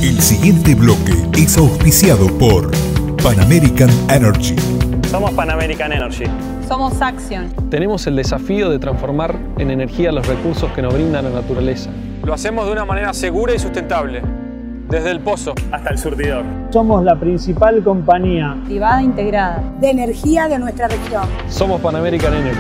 El siguiente bloque es auspiciado por Pan American Energy. Somos Pan American Energy. Somos Action. Tenemos el desafío de transformar en energía los recursos que nos brinda la naturaleza. Lo hacemos de una manera segura y sustentable, desde el pozo hasta el surtidor. Somos la principal compañía privada integrada de energía de nuestra región. Somos Pan American Energy.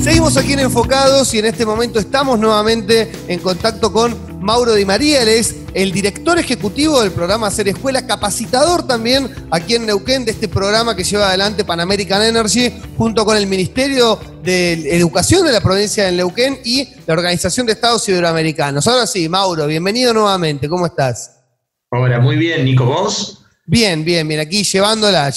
Seguimos aquí en Enfocados y en este momento estamos nuevamente en contacto con Mauro Di María. Él es el director ejecutivo del programa Hacer Escuela, capacitador también aquí en Neuquén de este programa que lleva adelante Pan American Energy junto con el Ministerio de Educación de la provincia de Neuquén y la Organización de Estados Iberoamericanos. Ahora sí, Mauro, bienvenido nuevamente. ¿Cómo estás? Hola, muy bien. Nico, ¿vos? Bien, aquí llevándola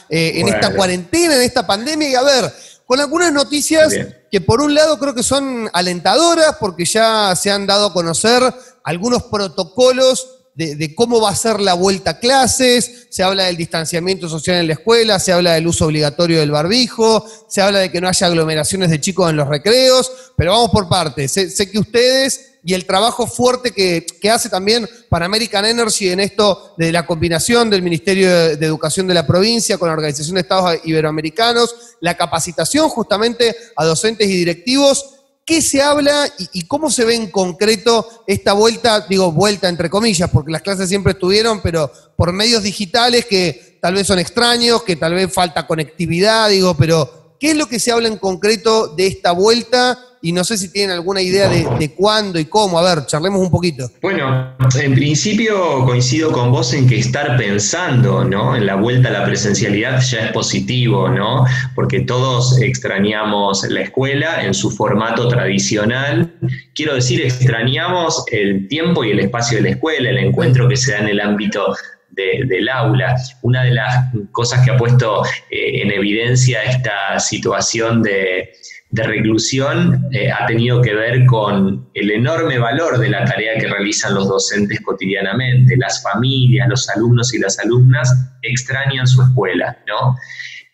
en esta cuarentena, en esta pandemia. Y a ver, con algunas noticias que por un lado creo que son alentadoras porque ya se han dado a conocer algunos protocolos de cómo va a ser la vuelta a clases. Se habla del distanciamiento social en la escuela, se habla del uso obligatorio del barbijo, se habla de que no haya aglomeraciones de chicos en los recreos, pero vamos por partes. Sé que ustedes y el trabajo fuerte que hace también Pan American Energy en esto de la combinación del Ministerio de Educación de la provincia con la Organización de Estados Iberoamericanos, la capacitación justamente a docentes y directivos. ¿Qué se habla y cómo se ve en concreto esta vuelta? Digo, vuelta entre comillas, porque las clases siempre estuvieron, pero por medios digitales que tal vez son extraños, que tal vez falta conectividad, pero ¿qué es lo que se habla en concreto de esta vuelta? Y no sé si tienen alguna idea de cuándo y cómo. A ver, charlemos un poquito. Bueno, en principio coincido con vos en que estar pensando, ¿no?, en la vuelta a la presencialidad ya es positivo, ¿no? Porque todos extrañamos la escuela en su formato tradicional. Quiero decir, extrañamos el tiempo y el espacio de la escuela, el encuentro que se da en el ámbito del aula. Una de las cosas que ha puesto en evidencia esta situación de reclusión ha tenido que ver con el enorme valor de la tarea que realizan los docentes cotidianamente. Las familias, los alumnos y las alumnas extrañan su escuela, ¿no?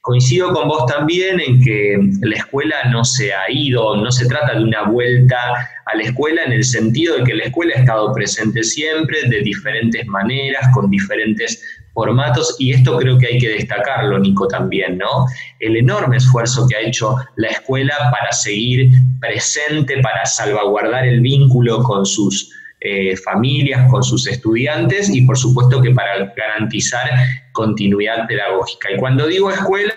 Coincido con vos también en que la escuela no se ha ido, no se trata de una vuelta a la escuela en el sentido de que la escuela ha estado presente siempre, de diferentes maneras, con diferentes formatos, y esto creo que hay que destacarlo, Nico, también, ¿no? El enorme esfuerzo que ha hecho la escuela para seguir presente, para salvaguardar el vínculo con sus familias, con sus estudiantes y por supuesto que para garantizar continuidad pedagógica. Y cuando digo escuela,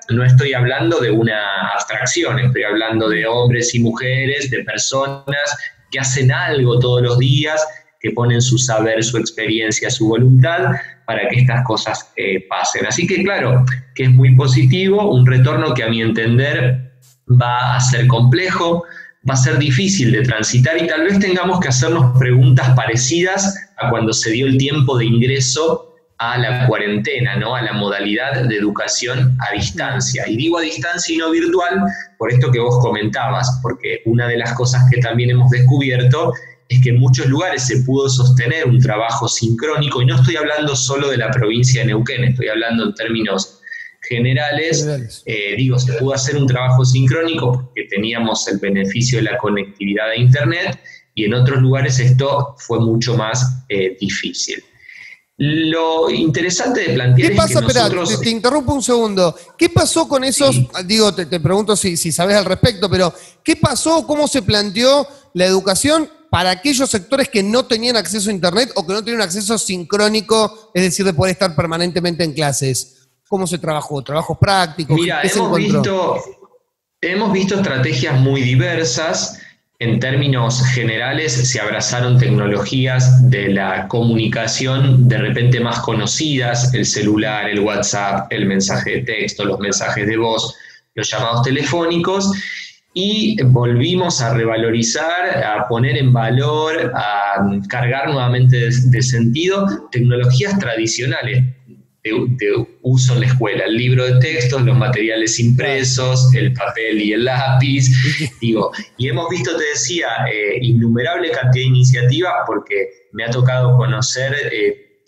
no estoy hablando de una abstracción, estoy hablando de hombres y mujeres, de personas que hacen algo todos los días, que ponen su saber, su experiencia, su voluntad para que estas cosas pasen. Así que claro, que es muy positivo, un retorno que a mi entender va a ser complejo, va a ser difícil de transitar y tal vez tengamos que hacernos preguntas parecidas a cuando se dio el tiempo de ingreso a la cuarentena, ¿no?, a la modalidad de educación a distancia. Y digo a distancia y no virtual por esto que vos comentabas, porque una de las cosas que también hemos descubierto es que en muchos lugares se pudo sostener un trabajo sincrónico, y no estoy hablando solo de la provincia de Neuquén, estoy hablando en términos generales. Se pudo hacer un trabajo sincrónico porque teníamos el beneficio de la conectividad a Internet, y en otros lugares esto fue mucho más difícil. Lo interesante de plantear es que nosotros... Espera, te interrumpo un segundo. ¿Qué pasó con esos, te pregunto si sabés al respecto, pero ¿qué pasó, cómo se planteó la educación para aquellos sectores que no tenían acceso a Internet o que no tenían acceso sincrónico, es decir, de poder estar permanentemente en clases? ¿Cómo se trabajó? ¿Trabajos prácticos? Mira, hemos visto estrategias muy diversas. En términos generales, se abrazaron tecnologías de la comunicación de repente más conocidas, el celular, el WhatsApp, el mensaje de texto, los mensajes de voz, los llamados telefónicos, y volvimos a revalorizar, a poner en valor, a cargar nuevamente de sentido tecnologías tradicionales de uso en la escuela, el libro de textos, los materiales impresos, el papel y el lápiz, y hemos visto, te decía, innumerable cantidad de iniciativas, porque me ha tocado conocer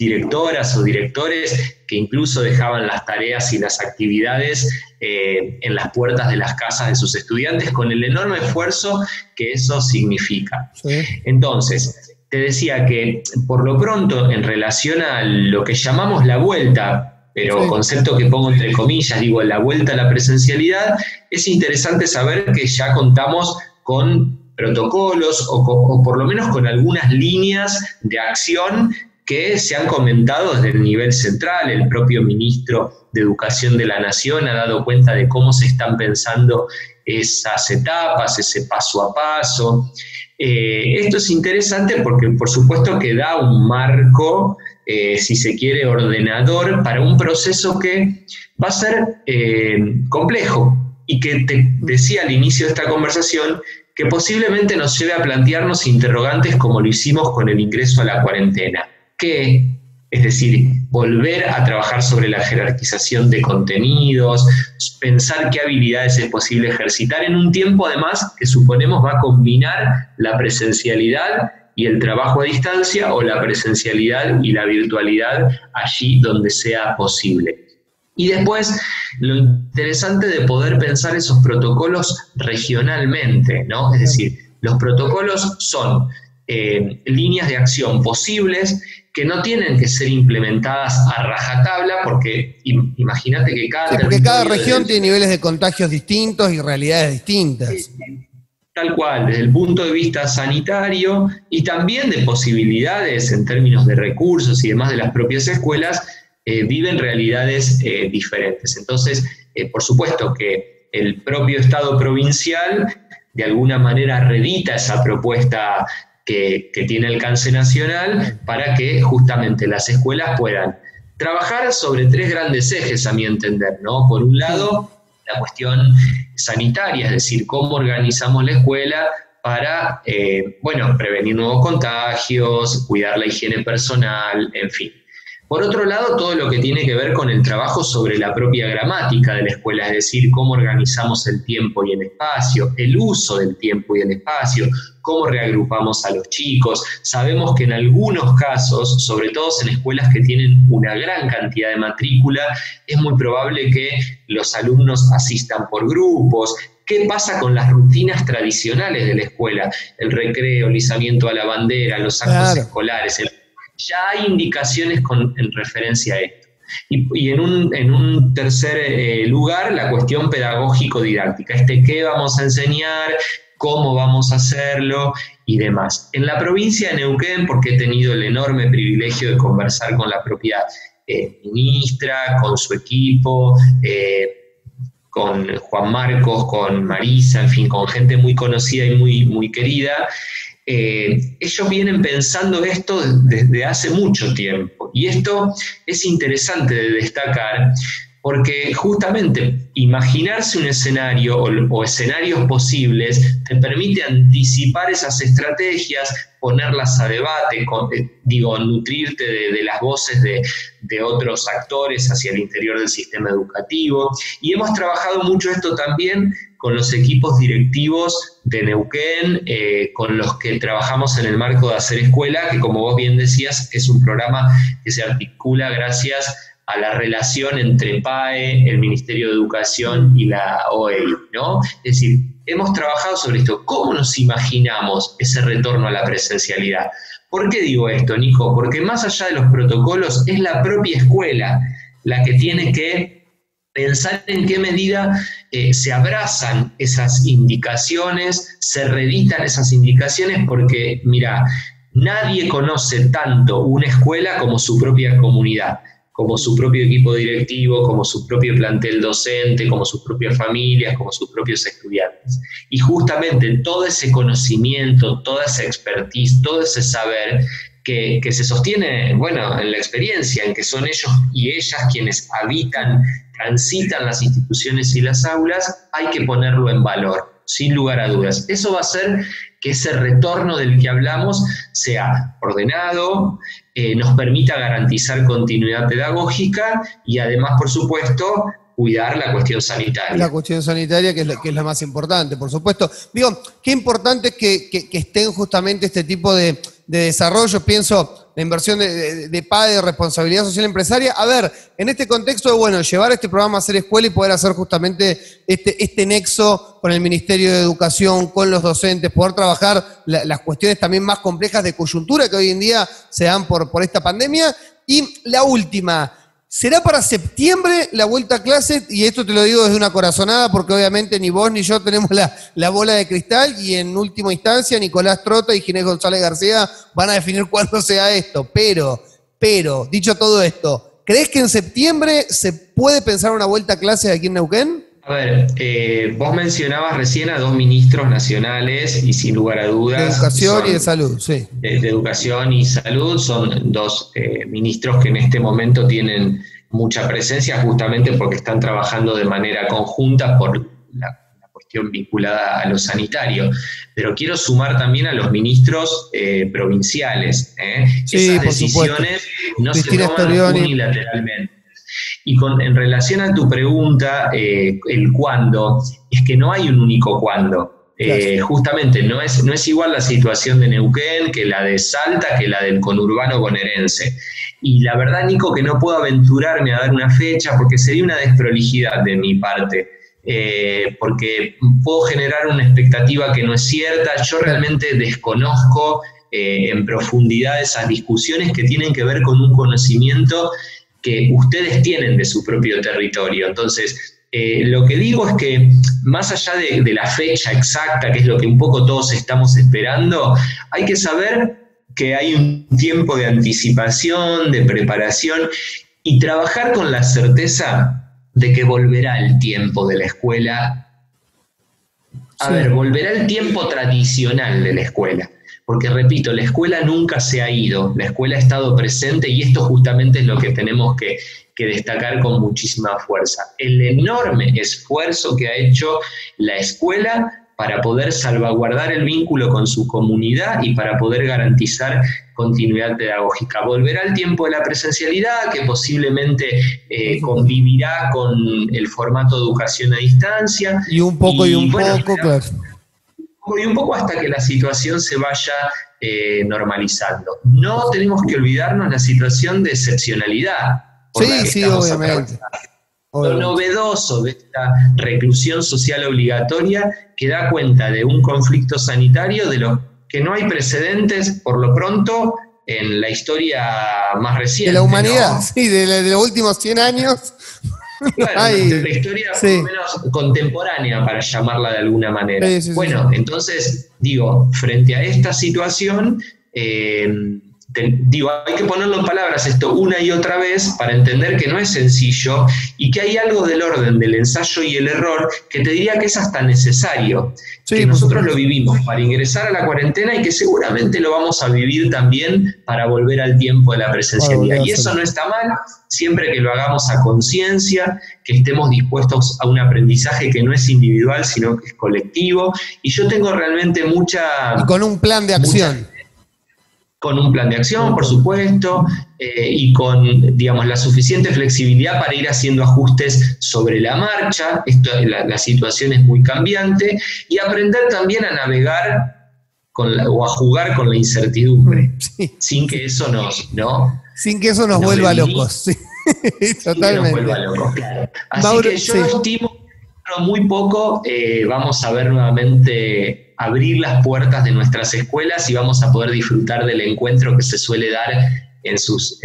directoras o directores que incluso dejaban las tareas y las actividades en las puertas de las casas de sus estudiantes, con el enorme esfuerzo que eso significa. Sí. Entonces, te decía que por lo pronto, en relación a lo que llamamos la vuelta, pero concepto que pongo entre comillas, digo, la vuelta a la presencialidad, es interesante saber que ya contamos con protocolos o por lo menos con algunas líneas de acción que se han comentado desde el nivel central. El propio ministro de Educación de la Nación ha dado cuenta de cómo se están pensando esas etapas, ese paso a paso. Esto es interesante porque, por supuesto, que da un marco, si se quiere, ordenador para un proceso que va a ser complejo y que te decía al inicio de esta conversación que posiblemente nos lleve a plantearnos interrogantes como lo hicimos con el ingreso a la cuarentena. ¿Qué? Es decir, volver a trabajar sobre la jerarquización de contenidos, pensar qué habilidades es posible ejercitar en un tiempo, además, que suponemos va a combinar la presencialidad y el trabajo a distancia, o la presencialidad y la virtualidad allí donde sea posible. Y después, lo interesante de poder pensar esos protocolos regionalmente, ¿no? Es decir, los protocolos son líneas de acción posibles que no tienen que ser implementadas a rajatabla, porque imagínate que cada región tiene niveles de contagios distintos y realidades distintas. Tal cual, desde el punto de vista sanitario y también de posibilidades en términos de recursos y demás de las propias escuelas, viven realidades diferentes. Entonces, por supuesto que el propio Estado provincial de alguna manera reedita esa propuesta que tiene alcance nacional para que justamente las escuelas puedan trabajar sobre tres grandes ejes, a mi entender, ¿no? Por un lado, la cuestión sanitaria, es decir, cómo organizamos la escuela para, prevenir nuevos contagios, cuidar la higiene personal, en fin. Por otro lado, todo lo que tiene que ver con el trabajo sobre la propia gramática de la escuela, es decir, cómo organizamos el tiempo y el espacio, el uso del tiempo y el espacio, cómo reagrupamos a los chicos. Sabemos que en algunos casos, sobre todo en escuelas que tienen una gran cantidad de matrícula, es muy probable que los alumnos asistan por grupos. ¿Qué pasa con las rutinas tradicionales de la escuela? El recreo, el izamiento a la bandera, los actos escolares. Ya hay indicaciones en referencia a esto. Y en un tercer lugar, la cuestión pedagógico-didáctica. ¿Qué vamos a enseñar? ¿Cómo vamos a hacerlo? Y demás. En la provincia de Neuquén, porque he tenido el enorme privilegio de conversar con la propia ministra, con su equipo, con Juan Marcos, con Marisa, en fin, con gente muy conocida y muy querida. Ellos vienen pensando esto desde hace mucho tiempo, y esto es interesante de destacar porque justamente imaginarse un escenario o escenarios posibles te permite anticipar esas estrategias, ponerlas a debate, nutrirte de las voces de otros actores hacia el interior del sistema educativo. Y hemos trabajado mucho esto también con los equipos directivos de Neuquén, con los que trabajamos en el marco de Hacer Escuela, que como vos bien decías, es un programa que se articula gracias a la relación entre PAE, el Ministerio de Educación y la OEI, ¿no? Es decir, hemos trabajado sobre esto. ¿Cómo nos imaginamos ese retorno a la presencialidad? ¿Por qué digo esto, Nico? Porque más allá de los protocolos, es la propia escuela la que tiene que pensar en qué medida se abrazan esas indicaciones, se reeditan esas indicaciones, porque, mira, nadie conoce tanto una escuela como su propia comunidad, como su propio equipo directivo, como su propio plantel docente, como sus propias familias, como sus propios estudiantes. Y justamente todo ese conocimiento, toda esa expertise, todo ese saber que se sostiene, en la experiencia, en que son ellos y ellas quienes habitan, transitan las instituciones y las aulas, hay que ponerlo en valor, sin lugar a dudas. Eso va a hacer que ese retorno del que hablamos sea ordenado, nos permita garantizar continuidad pedagógica y además, por supuesto, cuidar la cuestión sanitaria. La cuestión sanitaria, que es la más importante, por supuesto. Digo, qué importante que estén justamente este tipo de desarrollo. Pienso, la inversión de PAE, de responsabilidad social empresaria. A ver, en este contexto de, bueno, llevar este programa a Ser Escuela y poder hacer justamente este nexo con el Ministerio de Educación, con los docentes, poder trabajar las cuestiones también más complejas de coyuntura que hoy en día se dan por esta pandemia. Y la última, ¿será para septiembre la vuelta a clase? Y esto te lo digo desde una corazonada, porque obviamente ni vos ni yo tenemos la bola de cristal, y en última instancia Nicolás Trota y Ginés González García van a definir cuándo sea esto. Pero, dicho todo esto, ¿crees que en septiembre se puede pensar una vuelta a clase aquí en Neuquén? A ver, vos mencionabas recién a 2 ministros nacionales y sin lugar a dudas... De Educación y de Salud, sí. De Educación y Salud son 2 ministros que en este momento tienen mucha presencia justamente porque están trabajando de manera conjunta por la cuestión vinculada a lo sanitario. Pero quiero sumar también a los ministros provinciales. Sí, esas decisiones no Cristina se toman unilateralmente. Y en relación a tu pregunta, el cuándo, es que no hay un único cuándo. Claro. Justamente no es igual la situación de Neuquén que la de Salta, que la del conurbano bonaerense. Y la verdad, Nico, que no puedo aventurarme a dar una fecha porque sería una desprolijidad de mi parte. Porque puedo generar una expectativa que no es cierta. Yo realmente desconozco en profundidad esas discusiones que tienen que ver con un conocimiento que ustedes tienen de su propio territorio. Entonces, lo que digo es que más allá de la fecha exacta, que es lo que un poco todos estamos esperando, hay que saber que hay un tiempo de anticipación, de preparación, y trabajar con la certeza de que volverá el tiempo de la escuela. Volverá el tiempo tradicional de la escuela. Porque, repito, la escuela nunca se ha ido, la escuela ha estado presente y esto justamente es lo que tenemos que destacar con muchísima fuerza. El enorme esfuerzo que ha hecho la escuela para poder salvaguardar el vínculo con su comunidad y para poder garantizar continuidad pedagógica. Volverá el tiempo de la presencialidad, que posiblemente convivirá con el formato de educación a distancia. Y un poco, claro. Y un poco hasta que la situación se vaya normalizando. No tenemos que olvidarnos la situación de excepcionalidad. Sí, obviamente. Lo novedoso de esta reclusión social obligatoria que da cuenta de un conflicto sanitario de lo que no hay precedentes, por lo pronto, en la historia más reciente. De la humanidad, ¿no? Sí, de los últimos 100 años. Bueno, de la historia por lo menos contemporánea, para llamarla de alguna manera. Sí. Entonces, digo, frente a esta situación, hay que ponerlo en palabras esto una y otra vez para entender que no es sencillo y que hay algo del orden del ensayo y el error que te diría que es hasta necesario. Sí, que nosotros lo vivimos para ingresar a la cuarentena y que seguramente lo vamos a vivir también para volver al tiempo de la presencialidad. Y eso no está mal, siempre que lo hagamos a conciencia, que estemos dispuestos a un aprendizaje que no es individual, sino que es colectivo. Y yo tengo realmente Y con un plan de acción. Con un plan de acción, por supuesto, y con, digamos, la suficiente flexibilidad para ir haciendo ajustes sobre la marcha. La situación es muy cambiante, y aprender también a navegar o a jugar con la incertidumbre, sin que eso nos vuelva locos. Sí. Totalmente. Nos vuelva locos, claro. Así que yo estimo que muy poco vamos a ver nuevamente abrir las puertas de nuestras escuelas y vamos a poder disfrutar del encuentro que se suele dar en sus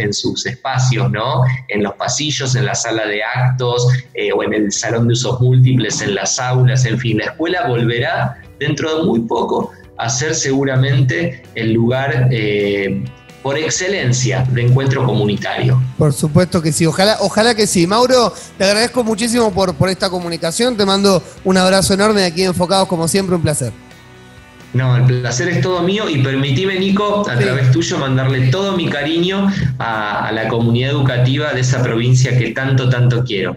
espacios, ¿no? En los pasillos, en la sala de actos, o en el salón de usos múltiples, en las aulas, en fin. La escuela volverá dentro de muy poco a ser seguramente el lugar por excelencia de encuentro comunitario. Por supuesto que sí, ojalá que sí. Mauro, te agradezco muchísimo por esta comunicación, te mando un abrazo enorme de aquí Enfocados, como siempre, un placer. No, el placer es todo mío, y permitime, Nico, a través tuyo, mandarle todo mi cariño a la comunidad educativa de esa provincia que tanto quiero.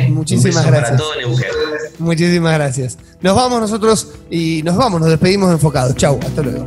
Muchísimas gracias. Para todo Neuquén. Muchísimas gracias. Nos vamos nosotros y nos despedimos de Enfocados. Chau, hasta luego.